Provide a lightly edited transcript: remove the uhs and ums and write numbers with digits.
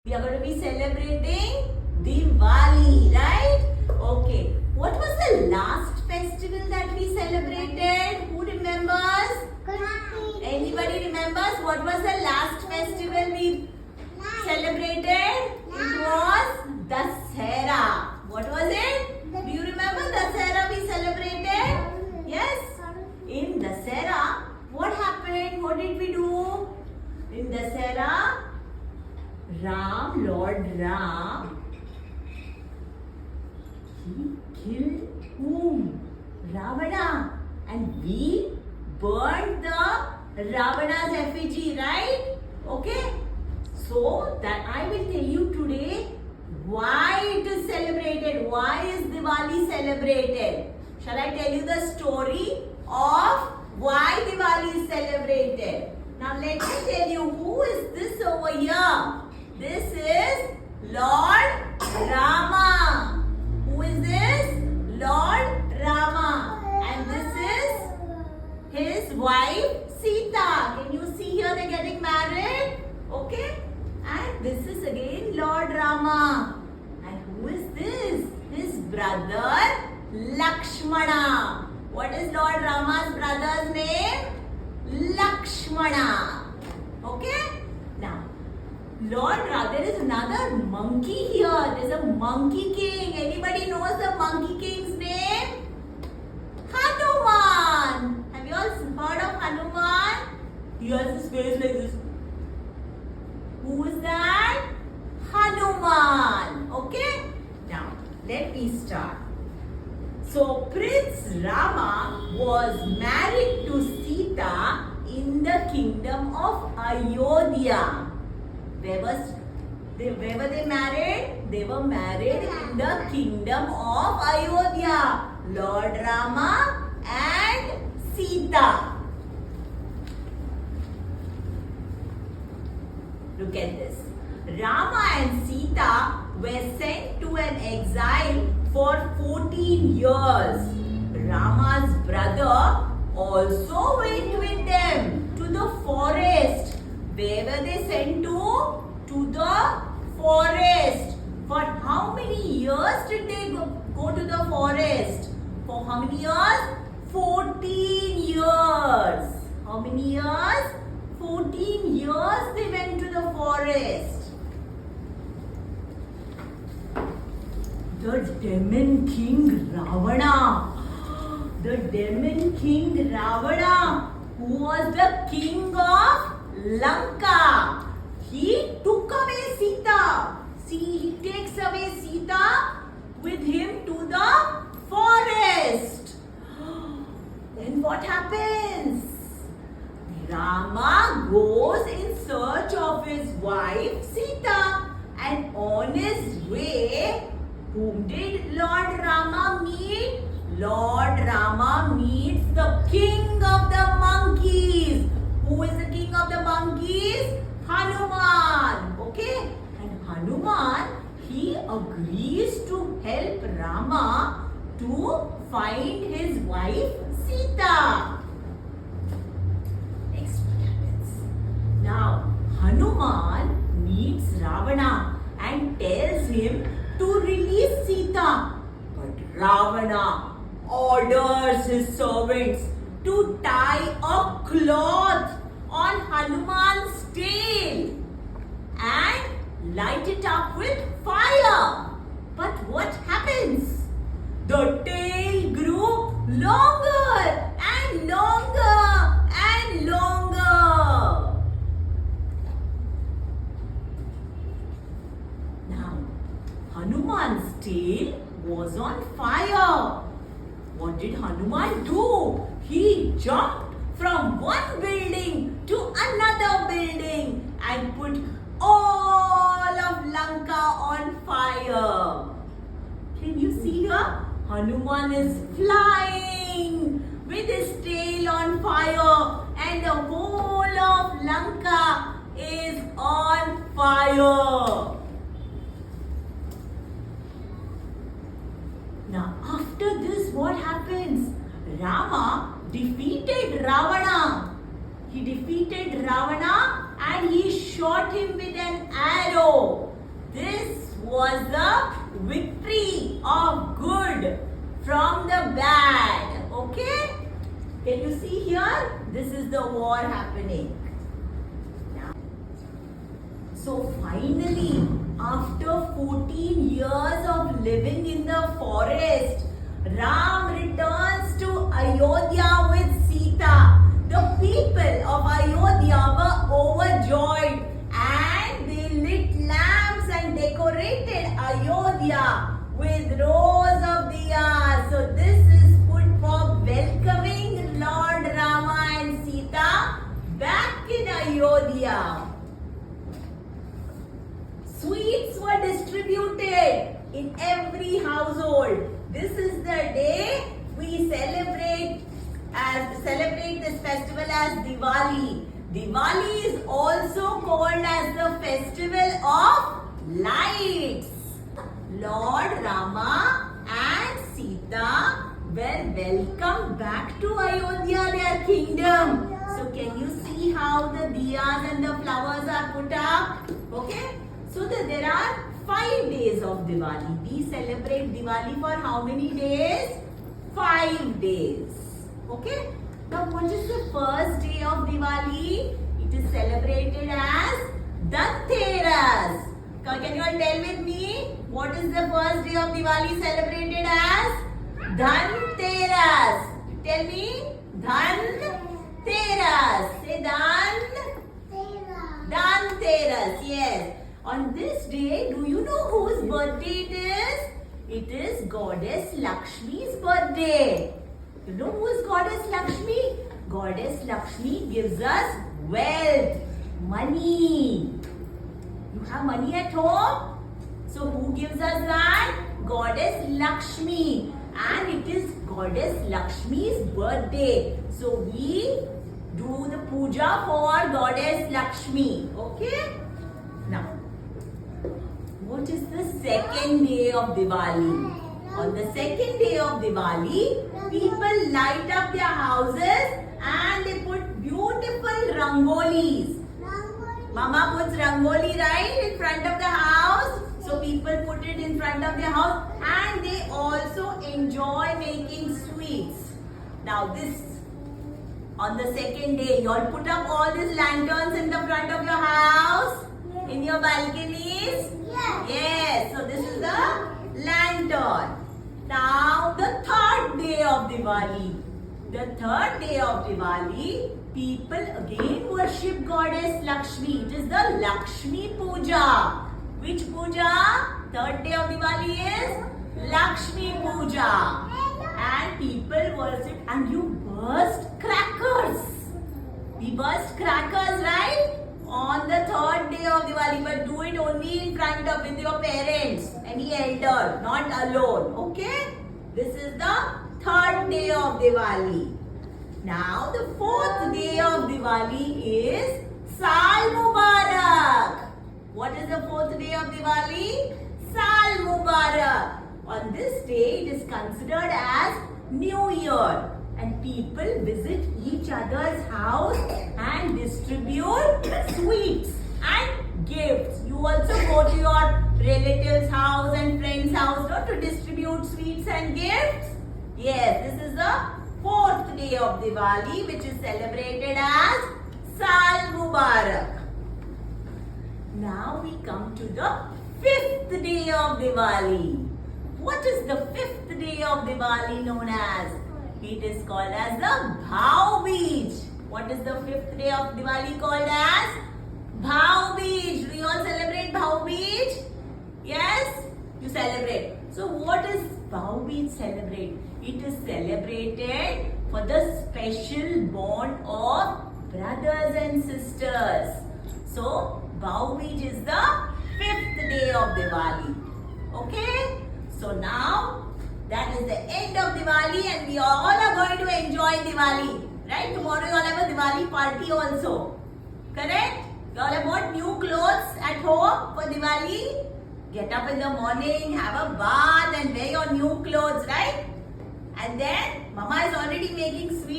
We are going to be celebrating Diwali, right? Okay. What was the last festival that we celebrated? Who remembers? Anybody remembers what was the last festival we celebrated? It was Dussehra. What was it? Do you remember Dussehra we celebrated? Yes. In Dussehra, what happened? What did we do? In Dussehra, Lord Ram, he killed whom? Ravana. And we burned the Ravana's effigy, right? Okay. So that I will tell you today why it is celebrated. Why is Diwali celebrated? Shall I tell you the story of why Diwali is celebrated? Now let me tell you, who is this over here? This is Lord Rama. Who is this? Lord Rama. And this is his wife Sita. Can you see here they're getting married? Okay. And this is again Lord Rama. And who is this? His brother Lakshmana. What is Lord Rama's brother's name? Lakshmana. Okay. Now, there is another monkey here. There's a monkey king. Anybody knows the monkey king's name? Hanuman. Have you all heard of Hanuman? He has his face like this. Who is that? Hanuman. Okay? Now, let me start. So, Prince Rama was married to Sita in the kingdom of Ayodhya. Where were they married? They were married in the kingdom of Ayodhya. Lord Rama and Sita. Look at this. Rama and Sita were sent to an exile for 14 years. Rama's brother also went with them to the forest. Where were they sent to? To the forest. For how many years did they go to the forest? For how many years? 14 years. How many years? 14 years they went to the forest. The demon king Ravana. The demon king Ravana, who was the king of Lanka. He took away Sita. See, he takes away Sita with him to the forest. Then what happens? Rama goes in search of his wife Sita, and on his way, whom did Lord Rama meet? Lord Rama meets the king of the monkeys. Who is the king of the monkeys? Hanuman. Okay? And Hanuman, he agrees to help Rama to find his wife Sita. Next, what happens? Now, Hanuman meets Ravana and tells him to release Sita. But Ravana orders his servants to tie a cloth on Hanuman's tail and light it up with fire. But what happens? The tail grew longer and longer and longer. Now, Hanuman's tail was on fire. What did Hanuman do? He jumped from one building to another building and put all of Lanka on fire. Can you see here? Hanuman is flying with his tail on fire, and the whole of Lanka is on fire. Now, after this, what happens? Rama defeated Ravana. He defeated Ravana and he shot him with an arrow. This was the victory of good from the bad. Okay? Can you see here? This is the war happening. So finally, after 14 years of living in the forest, Ram returns to Ayodhya with Sita. The people of Ayodhya were overjoyed and they lit lamps and decorated Ayodhya with rows of diyas. So this is put for welcoming Lord Rama and Sita back in Ayodhya. Sweets were distributed in every household. This is the day we celebrate this festival as Diwali. Diwali is also called as the festival of lights. Lord Rama and Sita were welcomed back to Ayodhya, their kingdom. So can you see how the diyas and the flowers are put up? Okay. So there are 5 days of Diwali. We celebrate Diwali for how many days? 5 days. Okay. Now what is the first day of Diwali? It is celebrated as Dhanteras. Can you all tell with me? What is the first day of Diwali celebrated as? Dhanteras. Tell me. Dhanteras. Say Dhanteras. Yes. On this day, do you know whose birthday it is? It is Goddess Lakshmi's birthday. You know who is Goddess Lakshmi? Goddess Lakshmi gives us wealth, money. You have money at home? So who gives us that? Goddess Lakshmi. And it is Goddess Lakshmi's birthday. So we do the puja for Goddess Lakshmi. Okay? Now, what is the second day of Diwali? On the second day of Diwali, people light up their houses and they put beautiful rangolis. Mama puts rangoli right in front of the house. So people put it in front of their house and they also enjoy making sweets. Now on the second day, you all put up all these lanterns in the front of your house, in your balconies. Yes. So this is the lantern. Now the third day of Diwali. The third day of Diwali, people again worship Goddess Lakshmi. It is the Lakshmi Puja. Which puja? Third day of Diwali is Lakshmi Puja. And people worship and you burst crackers. We burst crackers, right? On the third day of Diwali, but do it only in front of with your parents, any elder, not alone. Okay? This is the third day of Diwali. Now the fourth day of Diwali is Saal Mubarak. What is the fourth day of Diwali? Saal Mubarak. On this day, it is considered as New Year. And people visit each other's house and distribute sweets and gifts. You also go to your relatives' house and friends' house to distribute sweets and gifts. Yes, this is the fourth day of Diwali, which is celebrated as Saal Mubarak. Now we come to the fifth day of Diwali. What is the fifth day of Diwali known as? It is called as the Bhau Beej. What is the fifth day of Diwali called as? Bhau Beej. We all celebrate Bhau Beej? Yes? You celebrate. So what is Bhau Beej celebrate? It is celebrated for the special bond of brothers and sisters. So Bhau Beej is the fifth day of Diwali. Okay? So now that is the end of Diwali and we all are going to enjoy Diwali. Right? Tomorrow you all have a Diwali party also. Correct? You all have bought new clothes at home for Diwali. Get up in the morning, have a bath and wear your new clothes, right? And then Mama is already making sweet